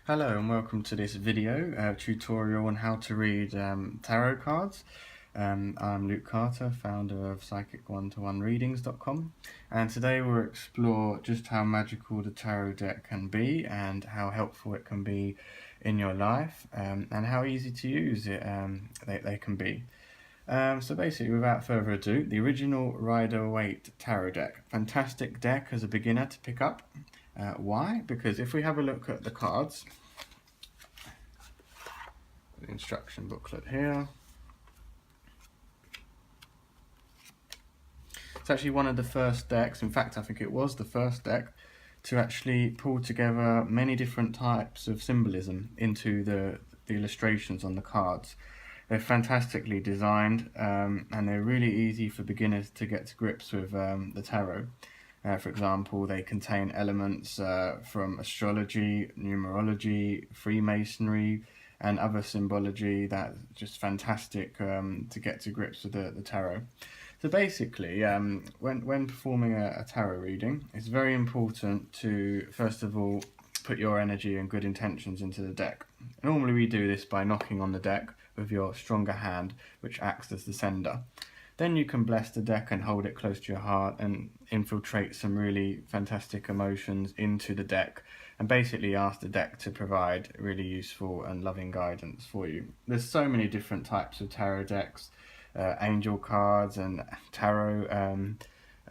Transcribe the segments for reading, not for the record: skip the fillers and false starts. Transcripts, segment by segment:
Hello and welcome to this video tutorial on how to read tarot cards. I'm Luke Carter, founder of PsychicOne-to-One-Readings.com, and today we'll explore just how magical the tarot deck can be and how helpful it can be in your life, and how easy to use they can be. So basically, without further ado, the original Rider-Waite tarot deck. Fantastic deck as a beginner to pick up. Why? Because if we have a look at the cards, the instruction booklet here, it's actually one of the first decks, in fact I think it was the first deck, to actually pull together many different types of symbolism into the illustrations on the cards. They're fantastically designed and they're really easy for beginners to get to grips with the tarot. For example, they contain elements from astrology, numerology, Freemasonry, and other symbology that's just fantastic to get to grips with the tarot. So basically, when performing a tarot reading, it's very important to, first of all, put your energy and good intentions into the deck. Normally we do this by knocking on the deck with your stronger hand, which acts as the sender. Then you can bless the deck and hold it close to your heart and infiltrate some really fantastic emotions into the deck and basically ask the deck to provide really useful and loving guidance for you. There's so many different types of tarot decks, angel cards and tarot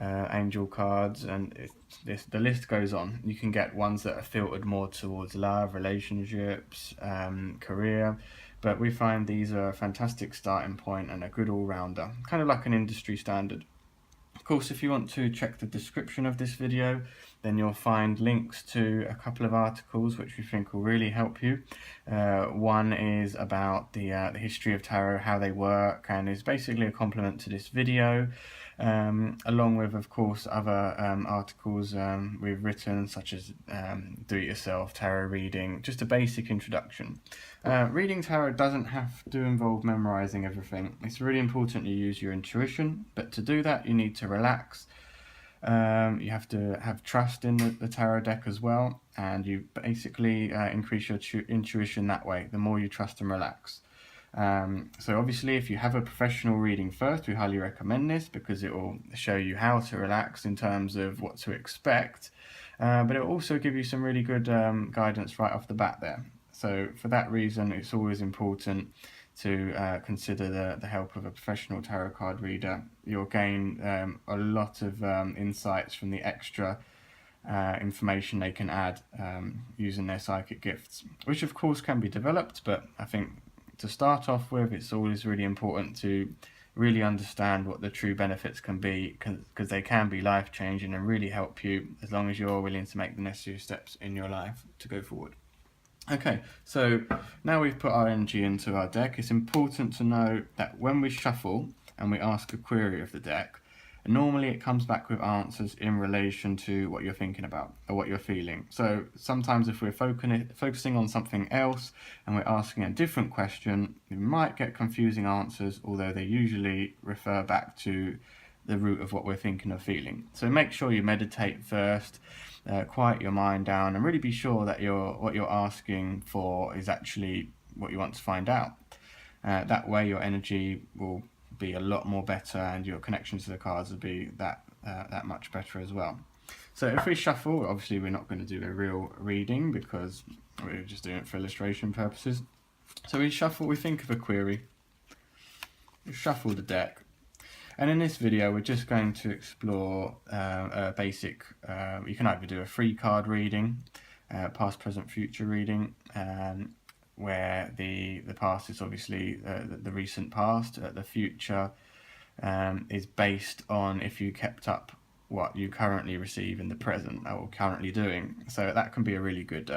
angel cards, and the list goes on. You can get ones that are filtered more towards love, relationships, career, but we find these are a fantastic starting point and a good all-rounder, kind of like an industry standard. Of course, if you want to check the description of this video, then you'll find links to a couple of articles which we think will really help you. One is about the history of tarot, how they work, and is basically a complement to this video, along with, of course, other articles we've written, such as do-it-yourself tarot reading, just a basic introduction. Reading tarot doesn't have to involve memorizing everything. It's really important you use your intuition, but to do that you need to relax. You have to have trust in the tarot deck as well, and you basically increase your intuition that way, the more you trust and relax. So obviously if you have a professional reading first, we highly recommend this because it will show you how to relax in terms of what to expect, but it will also give you some really good guidance right off the bat there. So for that reason, it's always important to consider the help of a professional tarot card reader. You'll gain a lot of insights from the extra information they can add using their psychic gifts, which of course can be developed, but I think to start off with, it's always really important to really understand what the true benefits can be, because they can be life-changing and really help you as long as you're willing to make the necessary steps in your life to go forward. Okay, so now we've put our energy into our deck, it's important to know that when we shuffle and we ask a query of the deck, normally it comes back with answers in relation to what you're thinking about or what you're feeling. So sometimes if we're focusing on something else and we're asking a different question, we might get confusing answers, although they usually refer back to the root of what we're thinking or feeling. So make sure you meditate first, quiet your mind down, and really be sure that what you're asking for is actually what you want to find out. That way your energy will be a lot more better and your connection to the cards will be that much better as well. So if we shuffle, obviously we're not going to do a real reading because we're just doing it for illustration purposes. So we shuffle, we think of a query, we shuffle the deck, and in this video we're just going to explore a basic, you can either do a free card reading, past, present, future reading, where the past is obviously the recent past, the future is based on if you kept up what you currently receive in the present or currently doing. So that can be a really good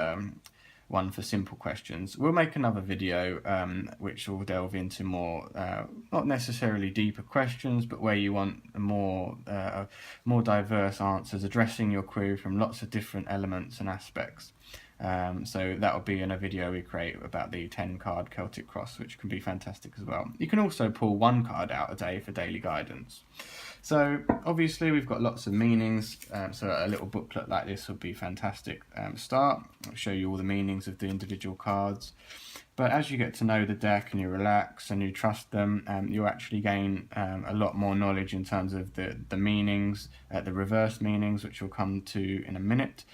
one for simple questions. We'll make another video which will delve into more, not necessarily deeper questions, but where you want more diverse answers, addressing your query from lots of different elements and aspects. So that'll be in a video we create about the 10 card Celtic Cross, which can be fantastic as well. You can also pull one card out a day for daily guidance. So obviously we've got lots of meanings, so a little booklet like this would be fantastic start. I'll show you all the meanings of the individual cards. But as you get to know the deck and you relax and you trust them, you'll actually gain a lot more knowledge in terms of the meanings, the reverse meanings, which we'll come to in a minute.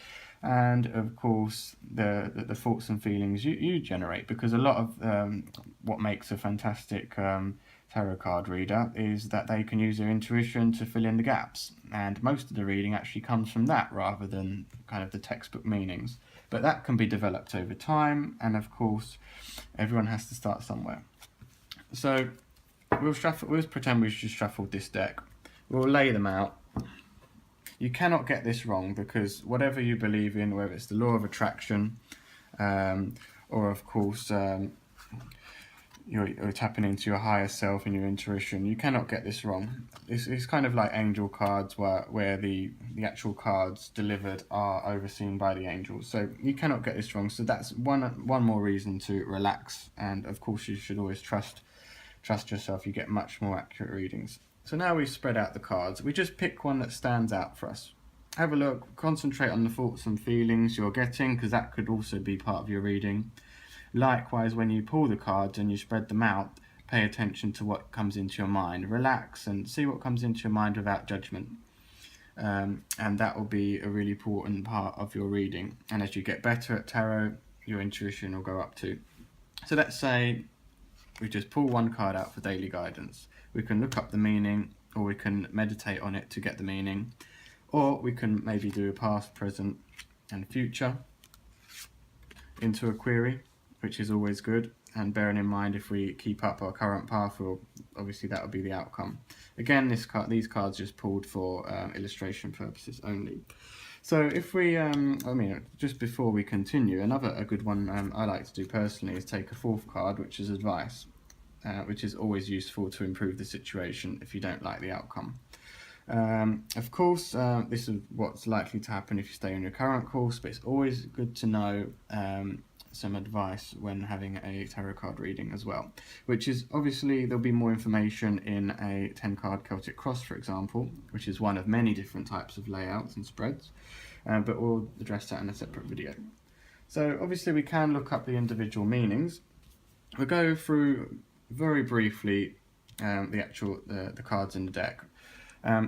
And of course the thoughts and feelings you generate, because a lot of what makes a fantastic tarot card reader is that they can use their intuition to fill in the gaps, and most of the reading actually comes from that rather than kind of the textbook meanings. But that can be developed over time, and of course everyone has to start somewhere. So we'll pretend we've just shuffled this deck. We'll lay them out. You cannot get this wrong, because whatever you believe in, whether it's the law of attraction, or of course you're tapping into your higher self and your intuition, you cannot get this wrong. It's kind of like angel cards, where the actual cards delivered are overseen by the angels. So you cannot get this wrong. So that's one more reason to relax, and of course you should always trust yourself. You get much more accurate readings. So now we've spread out the cards, we just pick one that stands out for us. Have a look, concentrate on the thoughts and feelings you're getting, because that could also be part of your reading. Likewise, when you pull the cards and you spread them out, pay attention to what comes into your mind. Relax and see what comes into your mind without judgment. And that will be a really important part of your reading. And as you get better at tarot, your intuition will go up too. So let's say we just pull one card out for daily guidance. We can look up the meaning, or we can meditate on it to get the meaning, or we can maybe do a past, present and future into a query, which is always good. And bearing in mind, if we keep up our current path, obviously that will be the outcome. Again, these cards just pulled for illustration purposes only. So if we, just before we continue, a good one I like to do personally is take a fourth card, which is advice, which is always useful to improve the situation if you don't like the outcome. Of course, this is what's likely to happen if you stay on your current course, but it's always good to know some advice when having a tarot card reading as well, which is obviously there'll be more information in a 10 card Celtic Cross, for example, which is one of many different types of layouts and spreads, but we'll address that in a separate video. So obviously we can look up the individual meanings. We'll go through very briefly the cards in the deck.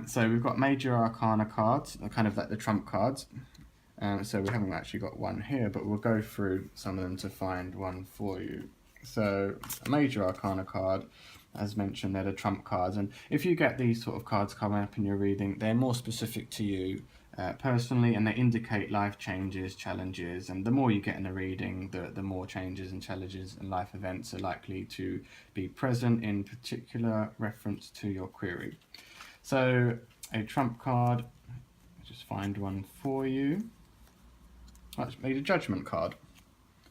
So we've got major arcana cards, kind of like the trump cards. So we haven't actually got one here, but we'll go through some of them to find one for you. So a major arcana card, as mentioned, they're the trump cards, and if you get these sort of cards coming up in your reading, they're more specific to you personally, and they indicate life changes, challenges, and the more you get in a reading, the more changes and challenges and life events are likely to be present in particular reference to your query. So a trump card, I'll just find one for you. That's made a judgment card,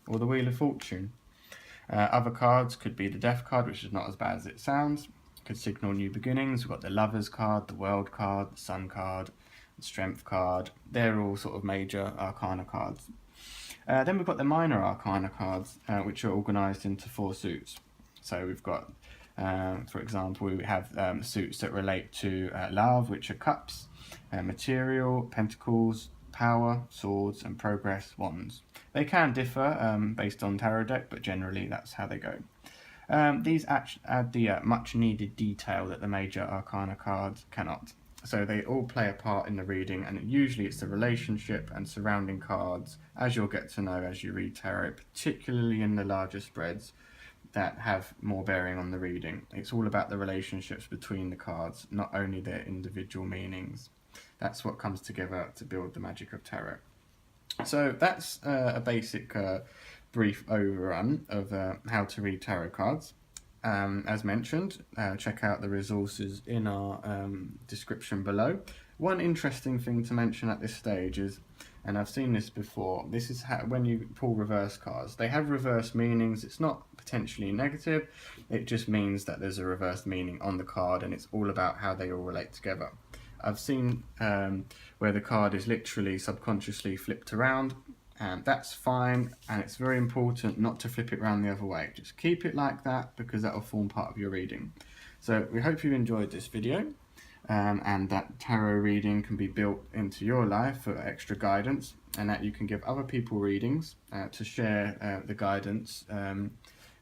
or the Wheel of Fortune. Other cards could be the Death card, which is not as bad as it sounds. Could signal new beginnings. We've got the Lovers card, the World card, the Sun card, the Strength card. They're all sort of major arcana cards. Then we've got the minor arcana cards, which are organised into 4 suits. So we've got, for example, we have suits that relate to love, which are cups, material, pentacles, power, swords, and progress, wands. They can differ based on tarot deck, but generally that's how they go. These add the much needed detail that the major arcana cards cannot. So they all play a part in the reading, and usually it's the relationship and surrounding cards, as you'll get to know as you read tarot, particularly in the larger spreads, that have more bearing on the reading. It's all about the relationships between the cards, not only their individual meanings. That's what comes together to build the magic of tarot. So that's a basic brief overrun of how to read tarot cards. As mentioned, check out the resources in our description below. One interesting thing to mention at this stage is, and I've seen this before, this is how, when you pull reverse cards, they have reverse meanings. It's not potentially negative, it just means that there's a reverse meaning on the card, and it's all about how they all relate together. I've seen where the card is literally subconsciously flipped around, that's fine, and it's very important not to flip it around the other way. Just keep it like that, because that will form part of your reading. So we hope you enjoyed this video, and that tarot reading can be built into your life for extra guidance, and that you can give other people readings to share the guidance and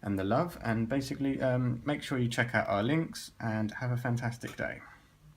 the love. And basically make sure you check out our links, and have a fantastic day.